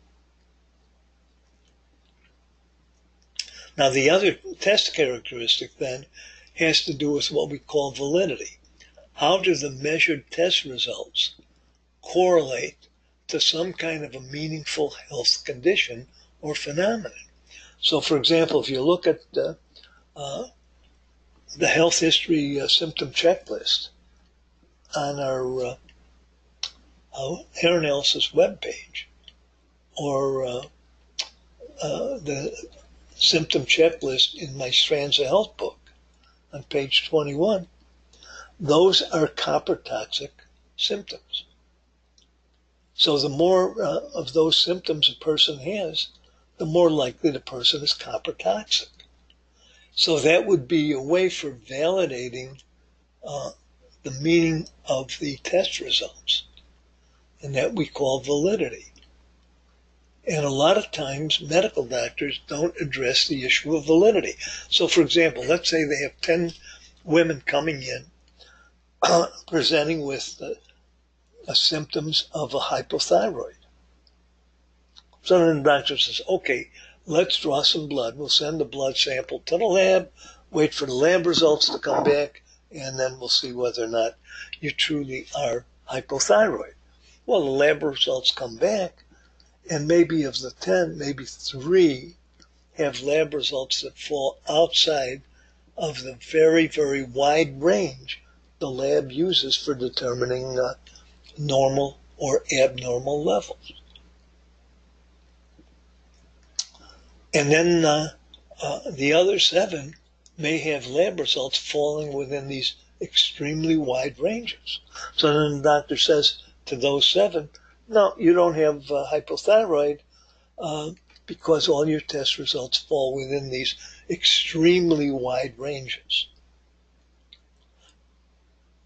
Now, the other test characteristic then has to do with what we call validity. How do the measured test results correlate to some kind of a meaningful health condition or phenomenon? So, for example, if you look at the health history symptom checklist on our hair analysis webpage, or the symptom checklist in my Strands of Health book on page 21, those are copper toxic symptoms. So the more of those symptoms a person has, the more likely the person is copper toxic. So that would be a way for validating the meaning of the test results, and that we call validity. And a lot of times medical doctors don't address the issue of validity. So for example, let's say they have 10 women coming in presenting with symptoms of a hypothyroid. So then the doctor says, okay, let's draw some blood. We'll send the blood sample to the lab, wait for the lab results to come back, and then we'll see whether or not you truly are hypothyroid. Well, the lab results come back, and maybe of the 10, maybe 3 have lab results that fall outside of the very, very wide range the lab uses for determining normal or abnormal levels. And then the other 7 may have lab results falling within these extremely wide ranges. So then the doctor says to those 7, no, you don't have hypothyroid because all your test results fall within these extremely wide ranges.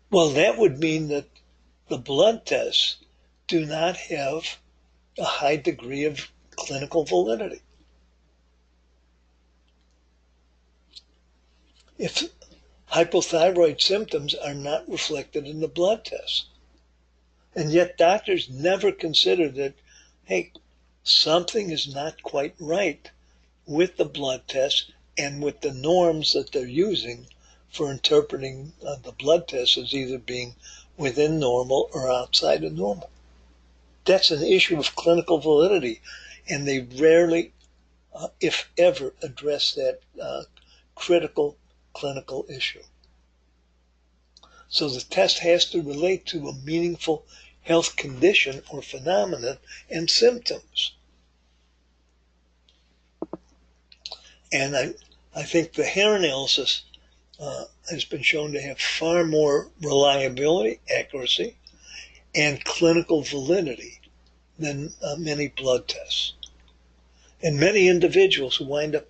Well, that would mean that the blood tests do not have a high degree of clinical validity. If hypothyroid symptoms are not reflected in the blood tests, and yet doctors never consider that, hey, something is not quite right with the blood tests and with the norms that they're using for interpreting the blood tests as either being within normal or outside of normal. That's an issue of clinical validity, and they rarely, if ever, address that critical clinical issue. So the test has to relate to a meaningful health condition or phenomenon and symptoms. And I think the hair analysis has been shown to have far more reliability, accuracy, and clinical validity than many blood tests. And many individuals who wind up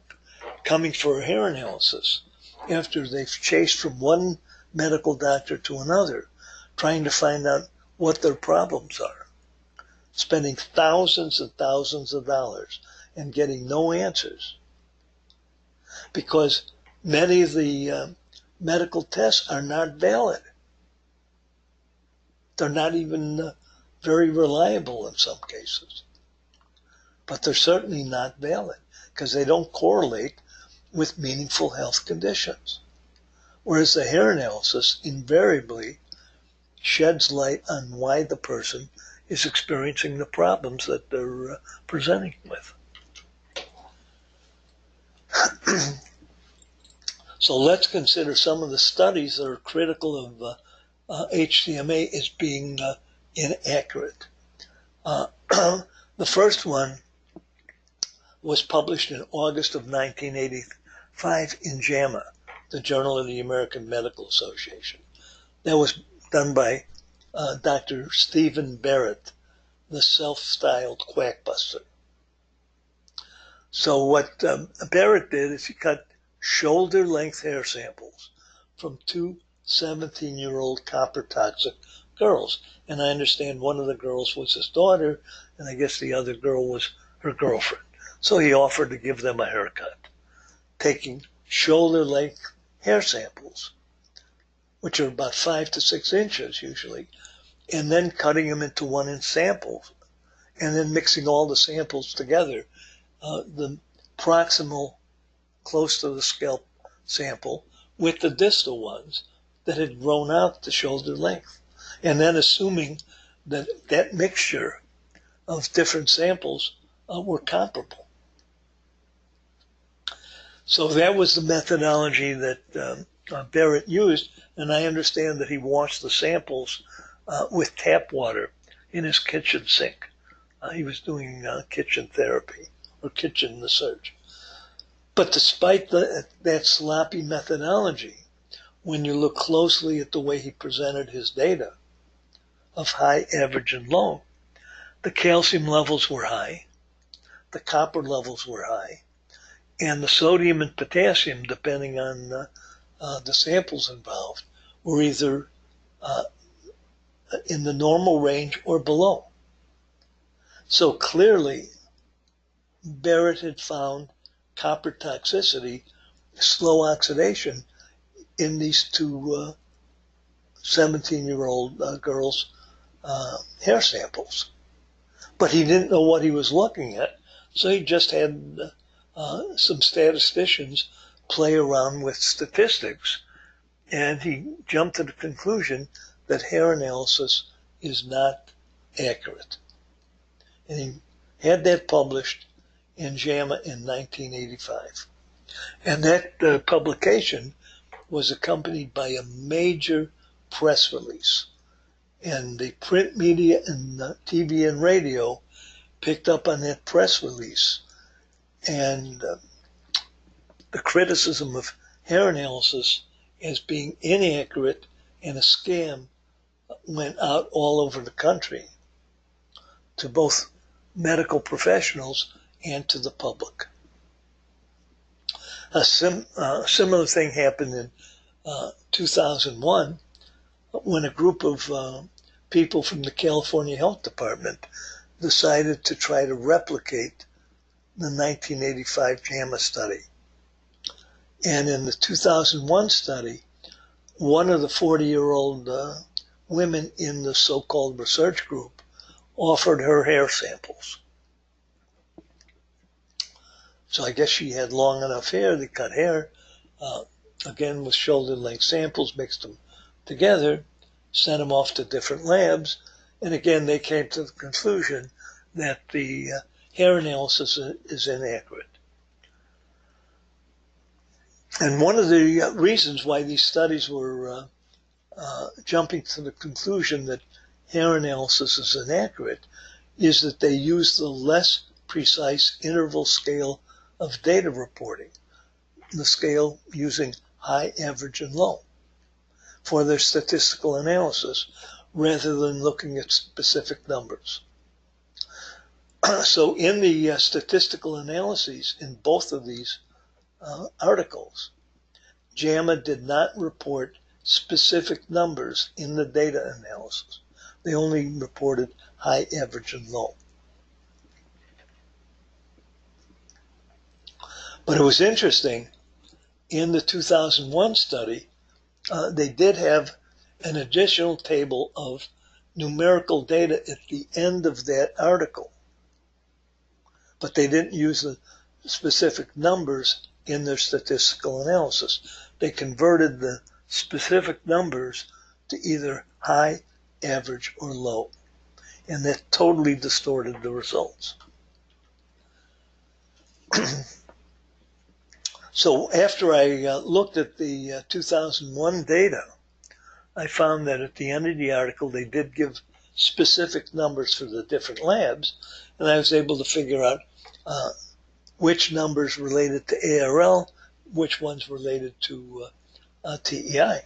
coming for a hair analysis after they've chased from one medical doctor to another, trying to find out what their problems are, spending thousands and thousands of dollars and getting no answers, because many of the medical tests are not valid. They're not even very reliable in some cases, but they're certainly not valid because they don't correlate with meaningful health conditions. Whereas the hair analysis invariably sheds light on why the person is experiencing the problems that they're presenting with. So let's consider some of the studies that are critical of HTMA as being inaccurate. The first one was published in August of 1985 in JAMA, the Journal of the American Medical Association. That was done by Dr. Stephen Barrett, the self-styled quackbuster. So what Barrett did is he cut shoulder-length hair samples from two 17-year-old copper-toxic girls. And I understand one of the girls was his daughter, and I guess the other girl was her girlfriend. So he offered to give them a haircut, taking shoulder-length hair samples, which are about 5 to 6 inches usually, and then cutting them into 1-inch samples, and then mixing all the samples together, the proximal close to the scalp sample with the distal ones that had grown out to shoulder length. And then assuming that that mixture of different samples were comparable. So that was the methodology that Barrett used, and I understand that he washed the samples with tap water in his kitchen sink. He was doing kitchen therapy or kitchen research. But despite that sloppy methodology, when you look closely at the way he presented his data of high, average, and low, the calcium levels were high, the copper levels were high, and the sodium and potassium, depending on the samples involved, were either in the normal range or below. So clearly, Barrett had found copper toxicity, slow oxidation in these two 17-year-old girls' hair samples. But he didn't know what he was looking at, so he just had some statisticians play around with statistics, and he jumped to the conclusion that hair analysis is not accurate. And he had that published in JAMA in 1985. And that publication was accompanied by a major press release. And the print media and TV and radio picked up on that press release. And the criticism of hair analysis as being inaccurate and a scam went out all over the country to both medical professionals and to the public. A similar thing happened in 2001 when a group of people from the California Health Department decided to try to replicate the 1985 JAMA study. And in the 2001 study, one of the 40-year-old women in the so-called research group offered her hair samples. So I guess she had long enough hair, they cut hair, again with shoulder-length samples, mixed them together, sent them off to different labs, and again they came to the conclusion that the hair analysis is inaccurate. And one of the reasons why these studies were jumping to the conclusion that hair analysis is inaccurate is that they use the less precise interval scale of data reporting, the scale using high, average, and low for their statistical analysis rather than looking at specific numbers. So in the statistical analyses in both of these articles, JAMA did not report specific numbers in the data analysis. They only reported high, average, and low. But it was interesting, in the 2001 study, they did have an additional table of numerical data at the end of that article. But they didn't use the specific numbers in their statistical analysis. They converted the specific numbers to either high, average, or low, and that totally distorted the results. So after I looked at the 2001 data, I found that at the end of the article, they did give specific numbers for the different labs, and I was able to figure out which numbers related to ARL, which ones related to TEI.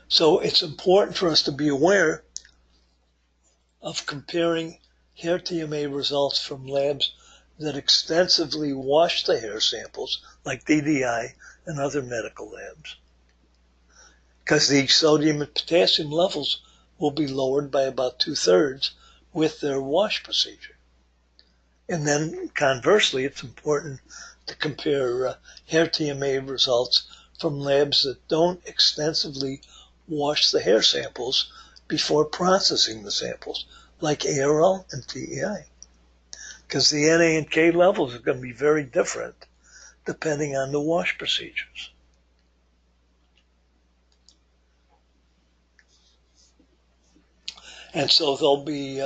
So it's important for us to be aware of comparing hair TMA results from labs that extensively wash the hair samples, like DDI and other medical labs, because the sodium and potassium levels will be lowered by about 2/3 with their wash procedure. And then conversely, it's important to compare hair TMA results from labs that don't extensively wash the hair samples before processing the samples, like ARL and TEI, because the NA and K levels are going to be very different depending on the wash procedures. And so there'll be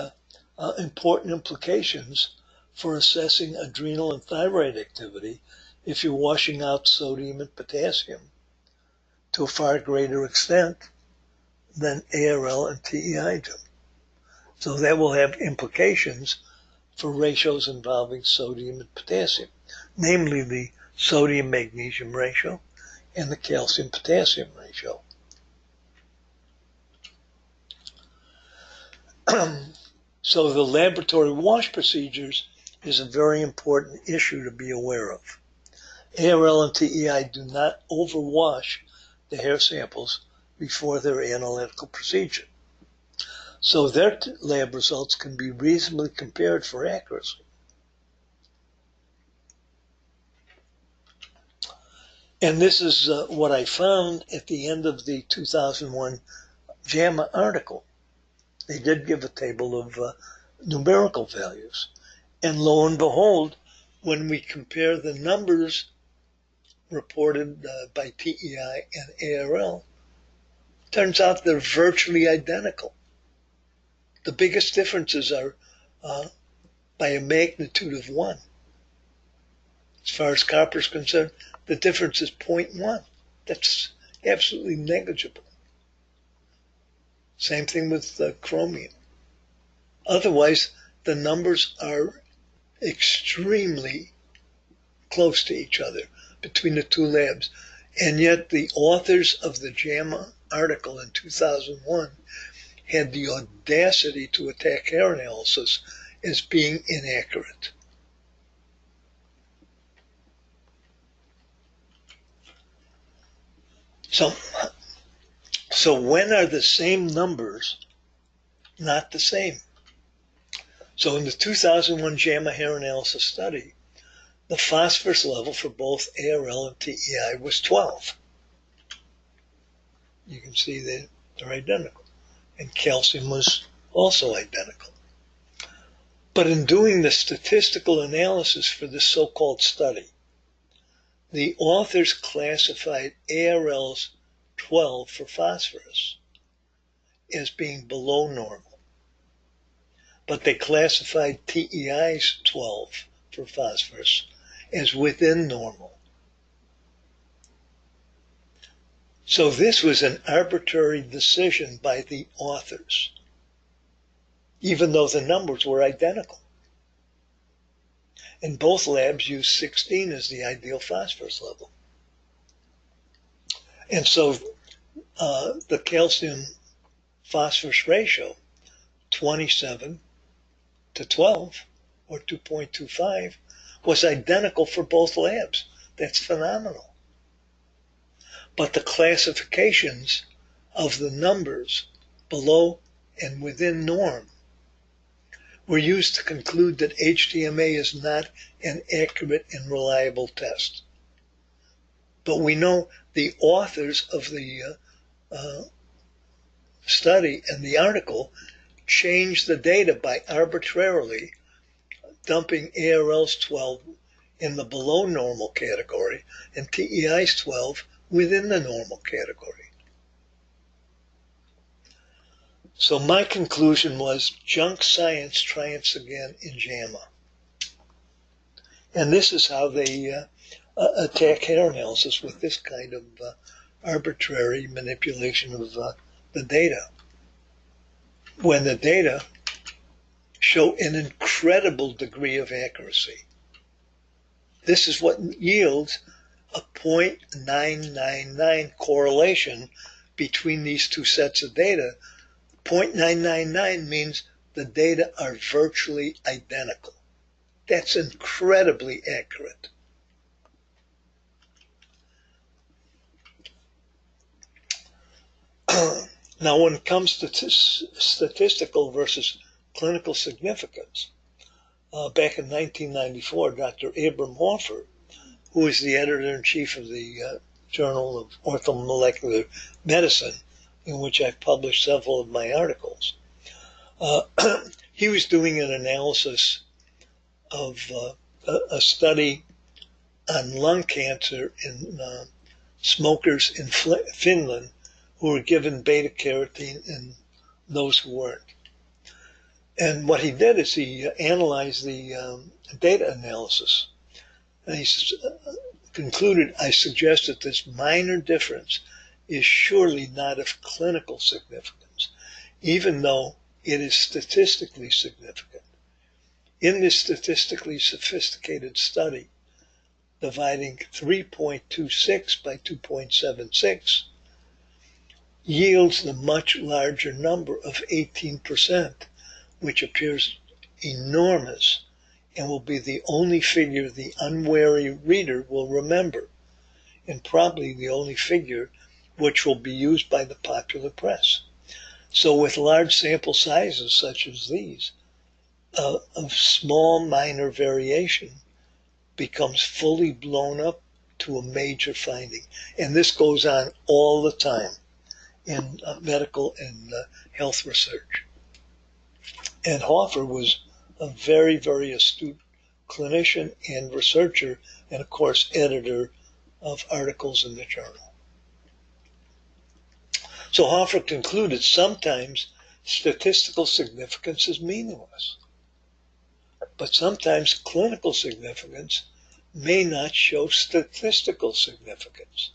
important implications for assessing adrenal and thyroid activity if you're washing out sodium and potassium to a far greater extent than ARL and TEI do. So that will have implications for ratios involving sodium and potassium, namely the sodium-magnesium ratio and the calcium-potassium ratio. So the laboratory wash procedures is a very important issue to be aware of. ARL and TEI do not overwash the hair samples before their analytical procedure, so their lab results can be reasonably compared for accuracy. And this is what I found at the end of the 2001 JAMA article. They did give a table of numerical values. And lo and behold, when we compare the numbers reported by TEI and ARL, turns out they're virtually identical. The biggest differences are by a magnitude of 1. As far as copper is concerned, the difference is 0.1. That's absolutely negligible. Same thing with chromium. Otherwise, the numbers are extremely close to each other between the two labs. And yet the authors of the JAMA article in 2001 had the audacity to attack hair analysis as being inaccurate. So when are the same numbers not the same? So in the 2001 JAMA hair analysis study, the phosphorus level for both ARL and TEI was 12. You can see that they're identical. And calcium was also identical. But in doing the statistical analysis for this so-called study, the authors classified ARL's 12 for phosphorus as being below normal, but they classified TEI's 12 for phosphorus as within normal. So this was an arbitrary decision by the authors, even though the numbers were identical. And both labs used 16 as the ideal phosphorus level. And so the calcium phosphorus ratio, 27 to 12, or 2.25, was identical for both labs. That's phenomenal. But the classifications of the numbers below and within norm were used to conclude that HTMA is not an accurate and reliable test. But we know the authors of the study and the article changed the data by arbitrarily dumping ARL's 12 in the below normal category and TEI's 12 within the normal category. So my conclusion was junk science triumphs again in JAMA. And this is how they attack hair analysis, with this kind of arbitrary manipulation of the data. When the data show an incredible degree of accuracy. This is what yields a 0.999 correlation between these two sets of data. 0.999 means the data are virtually identical. That's incredibly accurate. Now, when it comes to statistical versus clinical significance, back in 1994, Dr. Abram Hoffer, who is the editor-in-chief of the Journal of Orthomolecular Medicine, in which I've published several of my articles, he was doing an analysis of a study on lung cancer in smokers in Finland who were given beta-carotene and those who weren't. And what he did is he analyzed the data analysis. And he concluded, I suggest that this minor difference is surely not of clinical significance, even though it is statistically significant. In this statistically sophisticated study, dividing 3.26 by 2.76 yields the much larger number of 18%, which appears enormous and will be the only figure the unwary reader will remember, and probably the only figure which will be used by the popular press. So with large sample sizes such as these, a small minor variation becomes fully blown up to a major finding. And this goes on all the time in medical and health research. And Hoffer was a very, very astute clinician and researcher, and of course editor of articles in the journal. So Hoffer concluded sometimes statistical significance is meaningless, but sometimes clinical significance may not show statistical significance.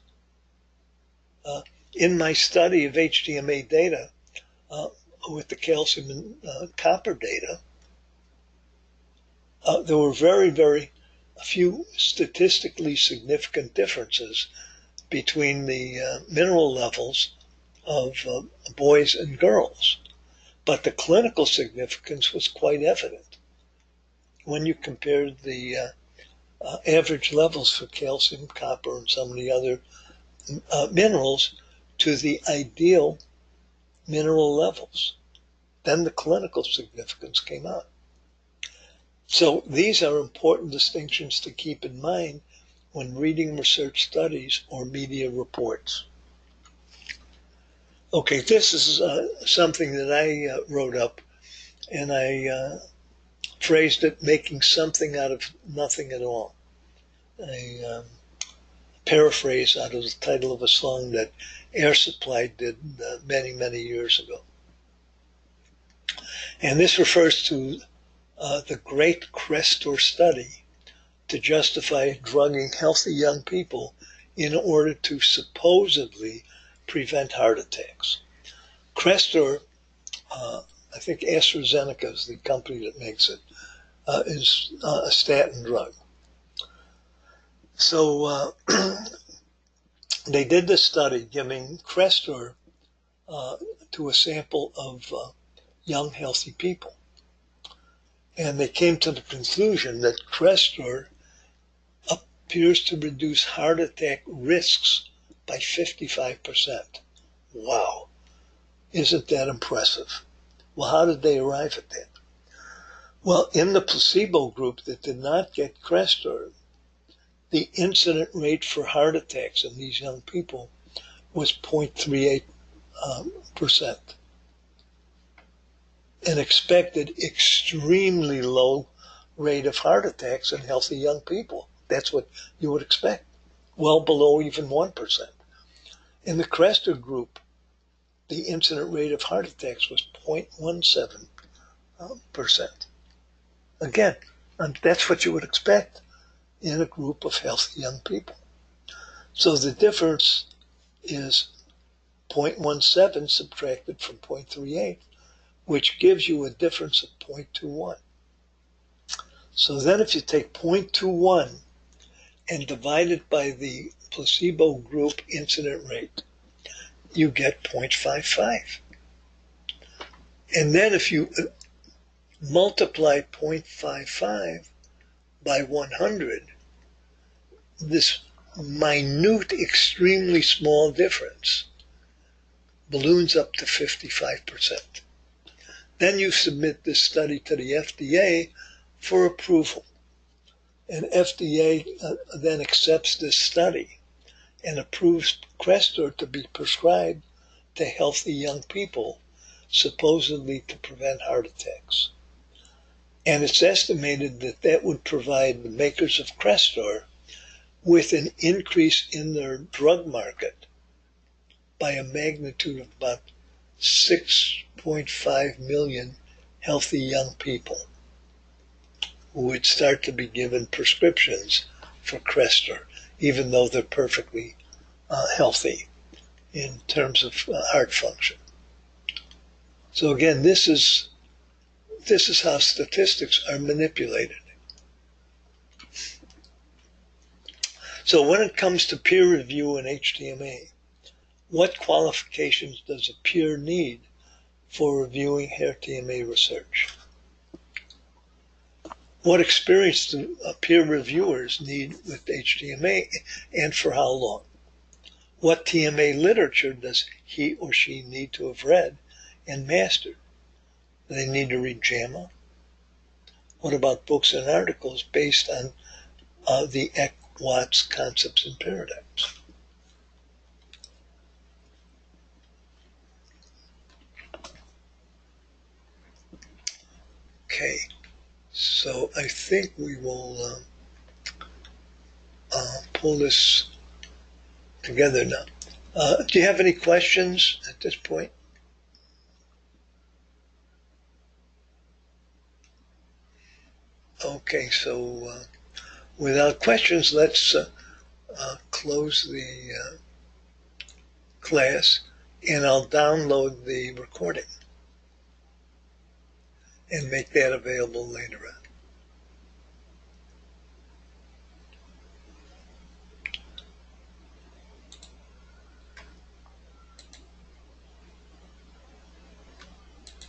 In my study of HDMA data with the calcium and copper data, there were very, very few statistically significant differences between the mineral levels of boys and girls. But the clinical significance was quite evident when you compared the average levels for calcium, copper, and some of the other minerals to the ideal mineral levels. Then the clinical significance came out. So these are important distinctions to keep in mind when reading research studies or media reports. Okay, this is something that I wrote up, and I phrased it making something out of nothing at all. A paraphrase out of the title of a song that Air Supply did many, many years ago. And this refers to the Great Crestor Study to justify drugging healthy young people in order to supposedly prevent heart attacks. Crestor, I think AstraZeneca is the company that makes it, is a statin drug. So they did this study giving Crestor to a sample of young, healthy people. And they came to the conclusion that Crestor appears to reduce heart attack risks by 55%. Wow. Isn't that impressive? Well, how did they arrive at that? Well, in the placebo group that did not get Crestor, the incident rate for heart attacks in these young people was 0.38%. An expected extremely low rate of heart attacks in healthy young people. That's what you would expect, well below even 1%. In the Crestor group, the incident rate of heart attacks was 0.17%. Again, that's what you would expect in a group of healthy young people. So the difference is 0.17 subtracted from 0.38, which gives you a difference of 0.21. So then if you take 0.21 and divide it by the placebo group incident rate, you get 0.55. And then if you multiply 0.55 by 100, this minute, extremely small difference balloons up to 55%. Then you submit this study to the FDA for approval. And FDA then accepts this study and approves Crestor to be prescribed to healthy young people, supposedly to prevent heart attacks. And it's estimated that that would provide the makers of Crestor with an increase in their drug market by a magnitude of about 6.5 million healthy young people who would start to be given prescriptions for Crestor, even though they're perfectly healthy in terms of heart function. So again, this is how statistics are manipulated. So when it comes to peer review in HTMA, what qualifications does a peer need for reviewing HTMA research? What experience do peer reviewers need with HTMA, and for how long? What TMA literature does he or she need to have read and mastered? Do they need to read JAMA? What about books and articles based on the Eck-Watts concepts and paradigms? Okay, so I think we will pull this together now. Do you have any questions at this point? Okay, so without questions, let's close the class, and I'll download the recording and make that available later on.